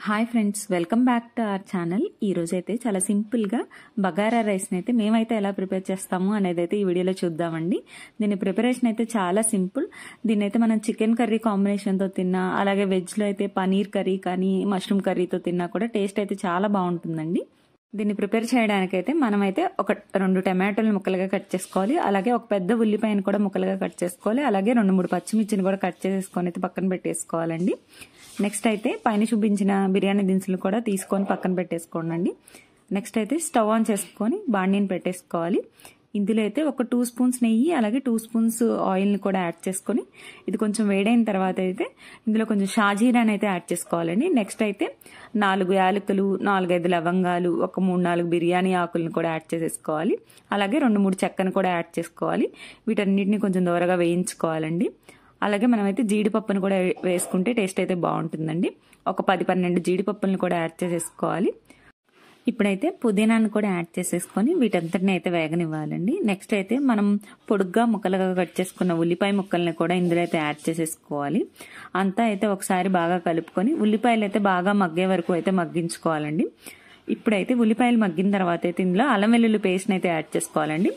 Hi friends, welcome back to our channel. ఈ రోజు అయితే చాలా సింపుల్ గా బగారా రైస్ అయితే మేమైతే ఎలా ప్రిపేర్ చేస్తాము అనేది అయితే ఈ వీడియోలో చూద్దామండి. దీని ప్రిపరేషన్ అయితే చాలా సింపుల్. దీని అయితే మనం చికెన్ కర్రీ కాంబినేషన్ తో తిన్నా, అలాగే వెజ్ లో అయితే పనీర్ కర్రీ కానీ మష్రూమ్ కర్రీతో తిన్నా కూడా టేస్ట్ అయితే చాలా బాగుంటుందండి. దీన్ని ప్రిపేర్ చేయడానికైతే మనమైతే ఒక 2 టమాటోలు ముక్కలుగా కట్ చేసుకోవాలి. అలాగే ఒక పెద్ద ఉల్లిపాయను కూడా ముక్కలుగా కట్ చేసుకోవాలి. అలాగే 2-3 పచ్చిమిర్చిని కూడా కట్ చేసుకొని అయితే పక్కన పెట్టేసుకోవాలండి. నెక్స్ట్ అయితే పైన చూపించిన బిర్యానీ దినుసులు కూడా తీసుకొని పక్కన పెట్టేసుకోండి. నెక్స్ట్ అయితే స్టవ్ ఆన్ చేసుకొని బాండీని పెట్టేసుకోవాలి. ఇందులో అయితే ఒక 2 స్పూన్స్ నెయ్యి, అలాగే 2 స్పూన్స్ ఆయిల్ని కూడా యాడ్ చేసుకొని ఇది కొంచెం వేడైన తర్వాత అయితే ఇందులో కొంచెం షాజీరాని అయితే యాడ్ చేసుకోవాలండి. నెక్స్ట్ అయితే 4 యాలకులు, 4-5 లవంగాలు, ఒక 3-4 బిర్యానీ ఆకులను కూడా యాడ్ చేసేసుకోవాలి. అలాగే 2-3 చెక్కను కూడా యాడ్ చేసుకోవాలి. వీటన్నిటిని కొంచెం దూరగా వేయించుకోవాలండి. అలాగే మనమైతే జీడిపప్పును కూడా వేసుకుంటే టేస్ట్ అయితే బాగుంటుందండి. ఒక 10-12 జీడిపప్పులను కూడా యాడ్ చేసేసుకోవాలి. ఇప్పుడైతే పుదీనాను కూడా యాడ్ చేసేసుకొని వీటంతటిని అయితే వేగనివ్వాలండి. నెక్స్ట్ అయితే మనం పొడుగ్గా ముక్కలుగా కట్ చేసుకున్న ఉల్లిపాయ ముక్కల్ని కూడా ఇందులో అయితే యాడ్ చేసేసుకోవాలి. అంతా అయితే ఒకసారి బాగా కలుపుకొని ఉల్లిపాయలు అయితే బాగా మగ్గే వరకు అయితే మగ్గించుకోవాలండి. ఇప్పుడైతే ఉల్లిపాయలు మగ్గిన తర్వాత అయితే ఇందులో అల్లం వెల్లుల్లి పేస్ట్ని అయితే యాడ్ చేసుకోవాలండి.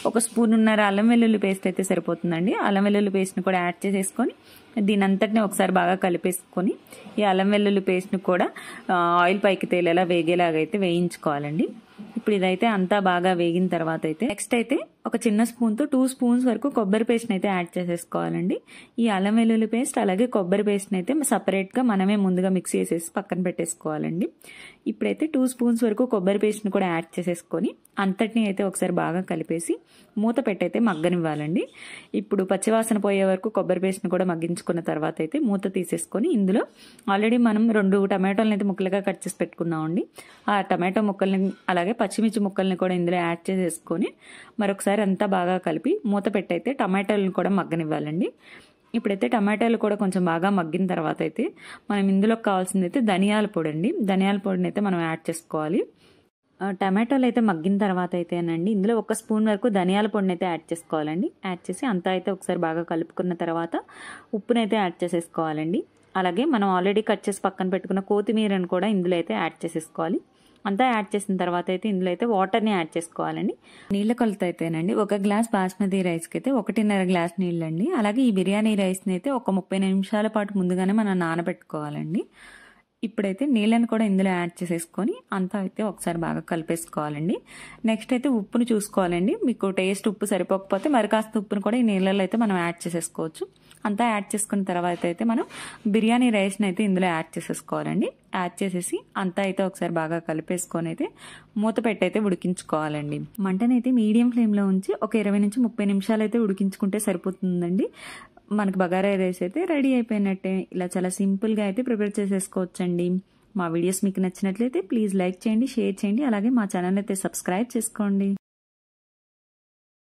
1 స్పూనున్నర అల్లం వెల్లుల్లి పేస్ట్ అయితే సరిపోతుందండి. అల్లం వెల్లుల్లి పేస్ట్ని కూడా యాడ్ చేసేసుకొని దీని అంతటిని ఒకసారి బాగా కలిపేసుకొని ఈ అల్లం వెల్లుల్లి పేస్ట్ని కూడా ఆయిల్ పైకి తేలేలా వేగేలాగా అయితే వేయించుకోవాలండి. ఇప్పుడు ఇదైతే అంతా బాగా వేగిన తర్వాత అయితే నెక్స్ట్ అయితే ఒక చిన్న స్పూన్తో 2 స్పూన్స్ వరకు కొబ్బరి పేస్ట్ని అయితే యాడ్ చేసేసుకోవాలండి. ఈ అల్లం వెల్లుల్లి పేస్ట్ అలాగే కొబ్బరి పేస్ట్ని అయితే సపరేట్గా మనమే ముందుగా మిక్స్ చేసేసి పక్కన పెట్టేసుకోవాలండి. ఇప్పుడైతే 2 స్పూన్స్ వరకు కొబ్బరి పేస్ట్ని కూడా యాడ్ చేసేసుకొని అంతటిని అయితే ఒకసారి బాగా కలిపేసి మూత పెట్టయితే మగ్గనివ్వాలండి. ఇప్పుడు పచ్చివాసన పోయే వరకు కొబ్బరి పేస్ట్ని కూడా మగ్గించుకున్న తర్వాత అయితే మూత తీసేసుకొని ఇందులో ఆల్రెడీ మనం 2 టమాటోలను అయితే ముక్కలుగా కట్ చేసి పెట్టుకున్నామండి. ఆ టమాటో ముక్కల్ని అలాగే పచ్చిమిర్చి ముక్కల్ని కూడా ఇందులో యాడ్ చేసేసుకొని మరొకసారి అంతా బాగా కలిపి మూత పెట్టయితే టమాటోలను కూడా మగ్గనివ్వాలండి. ఇప్పుడైతే టమాటాలు కూడా కొంచెం బాగా మగ్గిన తర్వాత అయితే మనం ఇందులో కావాల్సింది అయితే ధనియాల పొడి అండి. ధనియాల పొడిని అయితే మనం యాడ్ చేసుకోవాలి. టమాటోలు అయితే మగ్గిన తర్వాత అయితేనండి ఇందులో 1 స్పూన్ వరకు ధనియాల పొడిని అయితే యాడ్ చేసుకోవాలండి. యాడ్ చేసి అంతా అయితే ఒకసారి బాగా కలుపుకున్న తర్వాత ఉప్పునైతే యాడ్ చేసేసుకోవాలండి. అలాగే మనం ఆల్రెడీ కట్ చేసి పక్కన పెట్టుకున్న కొత్తిమీరను కూడా ఇందులో అయితే యాడ్ చేసేసుకోవాలి. అంతా యాడ్ చేసిన తర్వాత అయితే ఇందులో అయితే వాటర్ని యాడ్ చేసుకోవాలండి. నీళ్ళ కొలత అయితేనండి 1 గ్లాస్ బాస్మతి రైస్కి అయితే 1.5 గ్లాస్ నీళ్ళండి. అలాగే ఈ బిర్యానీ రైస్ని అయితే ఒక 30 నిమిషాల పాటు ముందుగానే మనం నానబెట్టుకోవాలండి. ఇప్పుడైతే నీళ్ళని కూడా ఇందులో యాడ్ చేసేసుకొని అంతా అయితే ఒకసారి బాగా కలిపేసుకోవాలండి. నెక్స్ట్ అయితే ఉప్పును చూసుకోవాలండి. మీకు టేస్ట్ ఉప్పు సరిపోకపోతే మరి కాస్త ఉప్పును కూడా ఈ నీళ్ళలో అయితే మనం యాడ్ చేసేసుకోవచ్చు. అంతా యాడ్ చేసుకున్న తర్వాత అయితే మనం బిర్యానీ రైస్ని అయితే ఇందులో యాడ్ చేసేసుకోవాలండి. యాడ్ చేసేసి అంతా అయితే ఒకసారి బాగా కలిపేసుకొని అయితే మూత పెట్టయితే ఉడికించుకోవాలండి. మంటనైతే మీడియం ఫ్లేమ్లో ఉంచి ఒక 20-30 నిమిషాలు అయితే ఉడికించుకుంటే సరిపోతుందండి. మనకి బగారా రైస్ అయితే రెడీ అయిపోయినట్టే. ఇలా చాలా సింపుల్గా అయితే ప్రిపేర్ చేసేసుకోవచ్చండి. మా వీడియోస్ మీకు నచ్చినట్లయితే ప్లీజ్ లైక్ చేయండి, షేర్ చేయండి, అలాగే మా ఛానల్ అయితే సబ్స్క్రైబ్ చేసుకోండి.